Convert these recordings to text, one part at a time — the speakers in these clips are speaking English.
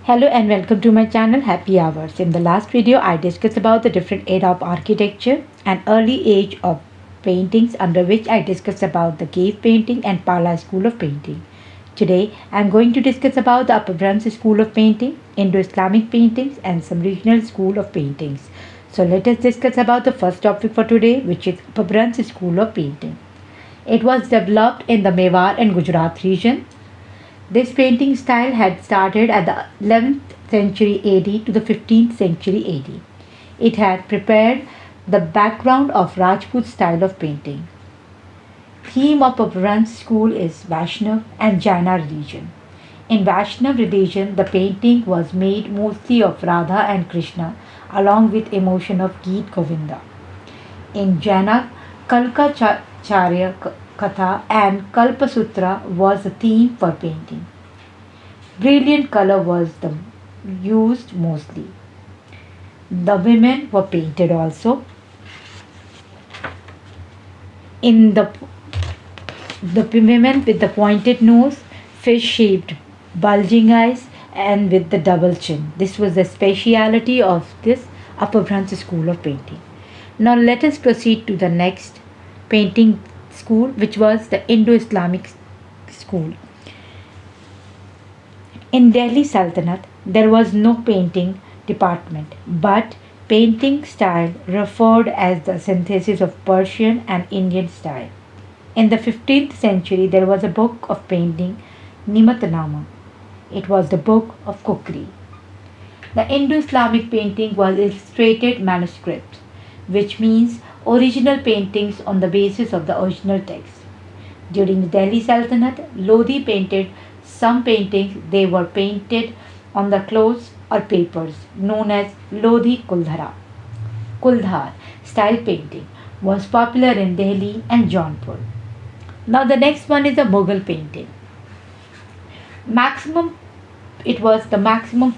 Hello and welcome to my channel Happy Hours. In the last video I discussed about the different era of architecture and early age of paintings, under which I discussed about the cave painting and Pala school of painting. Today I am going to discuss about the Upper Brunch school of painting, Indo-Islamic paintings and some regional school of paintings. So let us discuss about the first topic for today, which is Upper Brunch school of painting. It was developed in the Mewar and Gujarat region. This painting style had started at the 11th century AD to the 15th century AD. It had prepared the background of Rajput style of painting. Theme of Abran's school is Vaishnav and Jaina religion. In Vaishnav religion, the painting was made mostly of Radha and Krishna along with emotion of Geet Govinda. In Jaina, Kalkacharya Katha and Kalpasutra was the theme for painting. Brilliant color was the used mostly. The women were painted also. In the women with the pointed nose, fish-shaped, bulging eyes, and with the double chin. This was the speciality of this Upper Branch school of painting. Now let us proceed to the next painting school, which was the Indo-Islamic school. In Delhi Sultanate, there was no painting department, but painting style referred as the synthesis of Persian and Indian style. In the 15th century, there was a book of painting, Nimatnama. It was the book of cookery. The Indo-Islamic painting was illustrated manuscripts, which means original paintings on the basis of the original text. During the Delhi Sultanate, Lodi painted some paintings. They were painted on the cloths or papers known as Lodi Kuldhara. Kuldhar style painting was popular in Delhi and Jaunpur. Now the next one is the Mughal painting. Maximum it was the maximum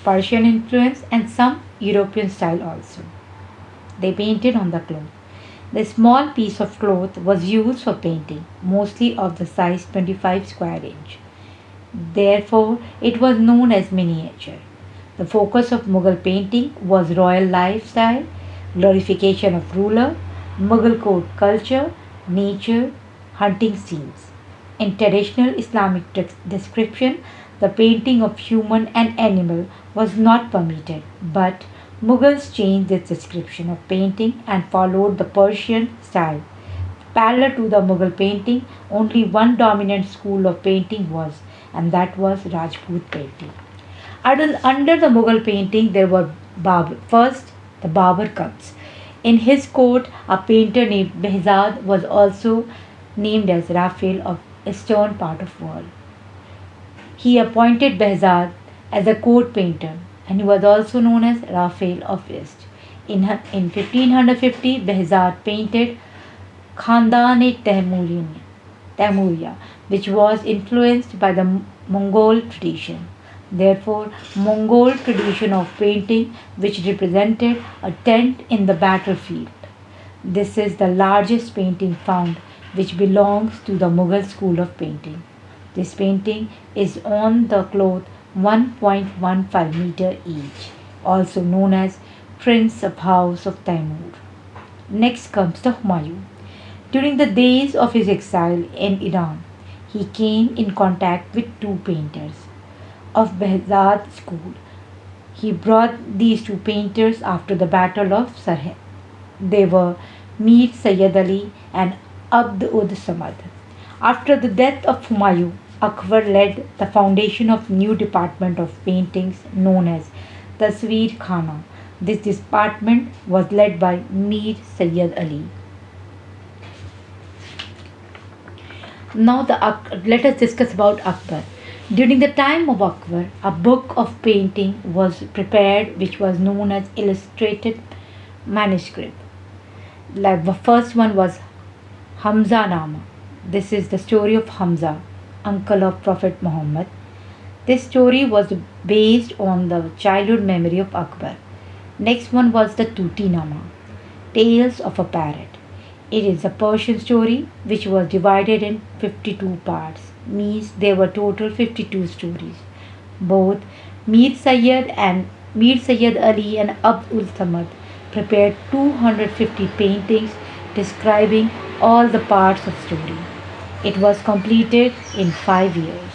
Persian influence and some European style also. They painted on the cloth. The small piece of cloth was used for painting, mostly of the size 25 square inch. Therefore, it was known as miniature. The focus of Mughal painting was royal lifestyle, glorification of ruler, Mughal court culture, nature, hunting scenes. In traditional Islamic description, the painting of human and animal was not permitted, but Mughals changed this description of painting and followed the Persian style. Parallel to the Mughal painting, only one dominant school of painting was, and that was Rajput painting. Under the Mughal painting, there were first the Babur comes. In his court, a painter named Behzad was also named as Raphael of eastern part of world. He appointed Behzad as a court painter, and he was also known as Raphael of East. In 1550, Behzad painted Khandan-e Taimuriya, which was influenced by the Mongol tradition. Therefore, Mongol tradition of painting, which represented a tent in the battlefield. This is the largest painting found, which belongs to the Mughal school of painting. This painting is on the cloth 1.15 meter each, also known as Prince of House of Taimur. Next comes the Humayun. During the days of his exile in Iran, he came in contact with two painters of Behzad school. He brought these two painters after the Battle of Sirhind. They were Mir Sayyid Ali and Abd ud Samad. After the death of Humayun, Akbar led the foundation of new department of paintings known as Tasveer Khana. This department was led by Mir Sayyid Ali. Now let us discuss about Akbar. During the time of Akbar, a book of painting was prepared which was known as illustrated manuscript. Like the first one was Hamza Nama. This is the story of Hamza, uncle of Prophet Muhammad. This story was based on the childhood memory of Akbar. Next one was the Tuti Nama, Tales of a Parrot. It is a Persian story which was divided in 52 parts, means there were total 52 stories. Both Mir Sayyid and Mir Sayyid Ali and Abd ul Samad prepared 250 paintings describing all the parts of story. It was completed in 5 years.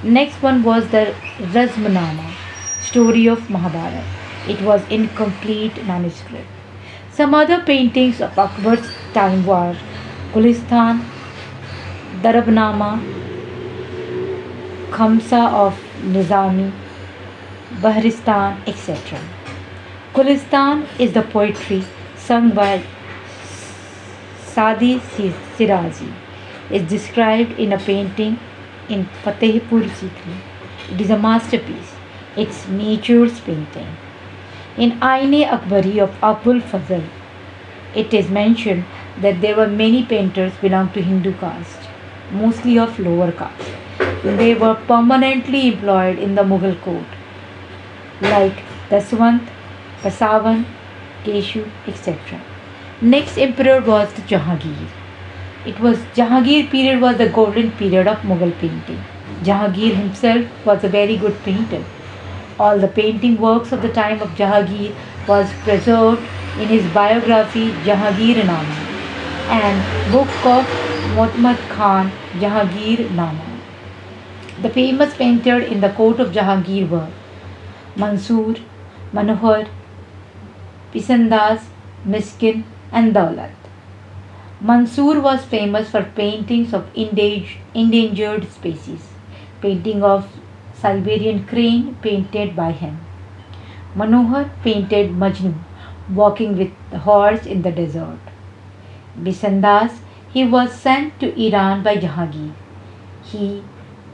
Next one was the Razmanama, story of Mahabharata. It was incomplete manuscript. Some other paintings of Akbar's time were Gulistan, Darabnama, Khamsa of Nizami, Bahristan, etc. Gulistan is the poetry sung by Sadi Sirazi. Is described in a painting in Fatehpur Sikri. It is a masterpiece. It's nature's painting. In Aine Akbari of Abul Fazl, it is mentioned that there were many painters belonging to Hindu caste, mostly of lower caste. They were permanently employed in the Mughal court, like Daswant, Pasavan, Keshu, etc. Next emperor was the Jahangir. It was Jahangir period was the golden period of Mughal painting. Jahangir himself was a very good painter. All the painting works of the time of Jahangir was preserved in his biography Jahangir Nama and book of Muhammad Khan Jahangir Nama. The famous painters in the court of Jahangir were Mansoor, Manohar, Pisandas, Miskin, and Daulat. Mansoor was famous for paintings of endangered species. Painting of Siberian crane painted by him. Manohar painted Majnu walking with the horse in the desert. Bisandas, he was sent to Iran by Jahangir. He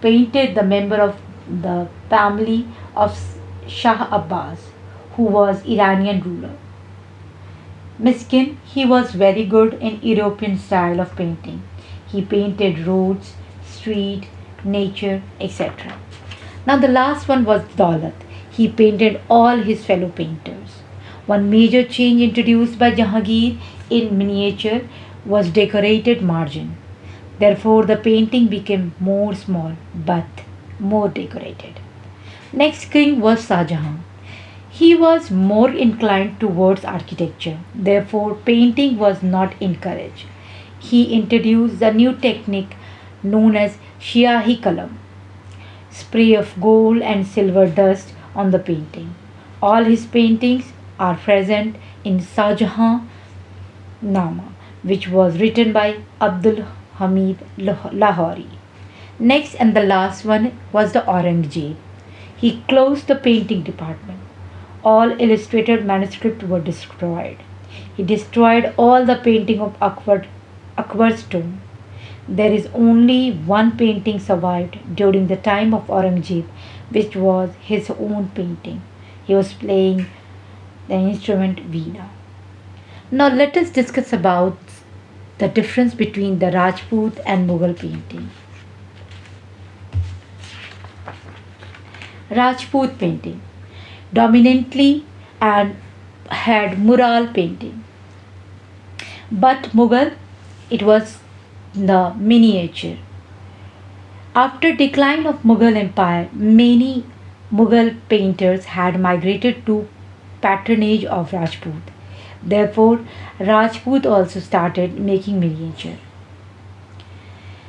painted the member of the family of Shah Abbas, who was Iranian ruler. Miskin, he was very good in European style of painting. He painted roads, street, nature, etc. Now the last one was Daulat. He painted all his fellow painters. One major change introduced by Jahangir in miniature was decorated margin. Therefore the painting became more small but more decorated. Next king was Shah Jahan. He was more inclined towards architecture, therefore, painting was not encouraged. He introduced a new technique known as Shiahi Kalam, spray of gold and silver dust on the painting. All his paintings are present in Shah Jahan Nama, which was written by Abdul Hamid Lahori. Next and the last one was the Aurangzeb. He closed the painting department. All illustrated manuscripts were destroyed. He destroyed all the painting of Akbar's tomb. There is only one painting survived during the time of Aurangzeb, which was his own painting. He was playing the instrument veena. Now let us discuss about the difference between the Rajput and Mughal painting. Rajput painting dominantly and had mural painting. But Mughal, it was the miniature. After decline of Mughal Empire, many Mughal painters had migrated to patronage of Rajput. Therefore, Rajput also started making miniature.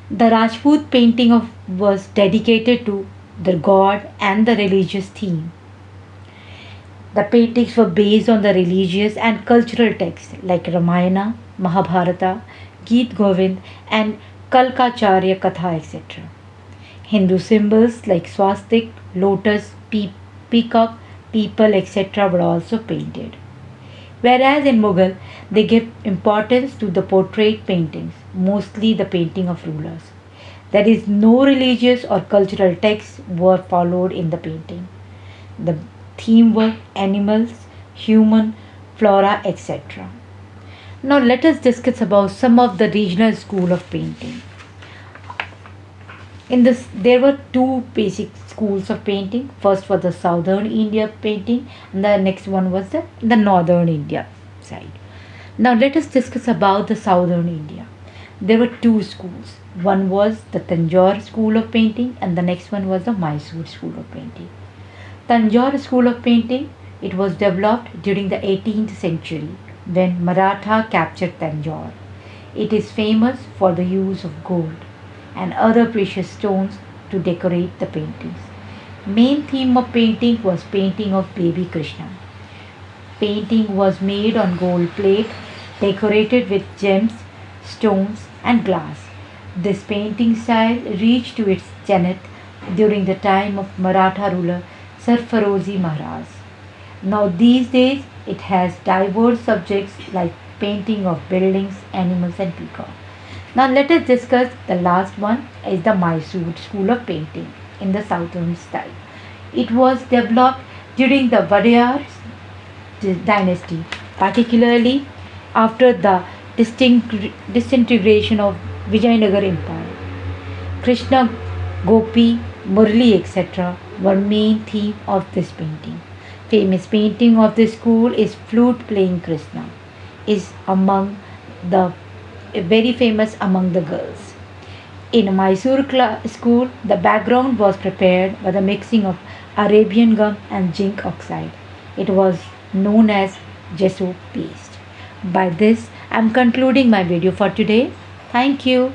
The Rajput painting was dedicated to the god and the religious theme. The paintings were based on the religious and cultural texts like Ramayana, Mahabharata, Geet Govind, and Kalkacharya Katha, etc. Hindu symbols like swastik, lotus, peacock, people, etc. were also painted. Whereas in Mughal, they gave importance to the portrait paintings, mostly the painting of rulers. That is, no religious or cultural texts were followed in the painting. The theme were animals, human, flora, etc. Now let us discuss about some of the regional school of painting. In this, there were two basic schools of painting. First was the southern India painting, and the next one was the northern India side. Now let us discuss about the southern India. There were two schools. One was the Tanjore School of Painting and the next one was the Mysore School of Painting. Tanjore School of Painting, it was developed during the 18th century when Maratha captured Tanjore. It is famous for the use of gold and other precious stones to decorate the paintings. Main theme of painting was painting of baby Krishna. Painting was made on gold plate decorated with gems, stones, and glass. This painting style reached to its zenith during the time of Maratha ruler Sarfarozi Maharaj. Now, these days, it has diverse subjects like painting of buildings, animals, and peacock. Now, let us discuss the last one is the Mysore School of Painting in the southern style. It was developed during the Wadiyar dynasty, particularly after the disintegration of Vijayanagar Empire. Krishna, Gopi, Murli, etc. were main theme of this painting. Famous painting of this school is flute playing Krishna, is among the very famous among the girls. In Mysore school, the background was prepared by the mixing of Arabian gum and zinc oxide. It was known as gesso paste. By this, I am concluding my video for today. Thank you.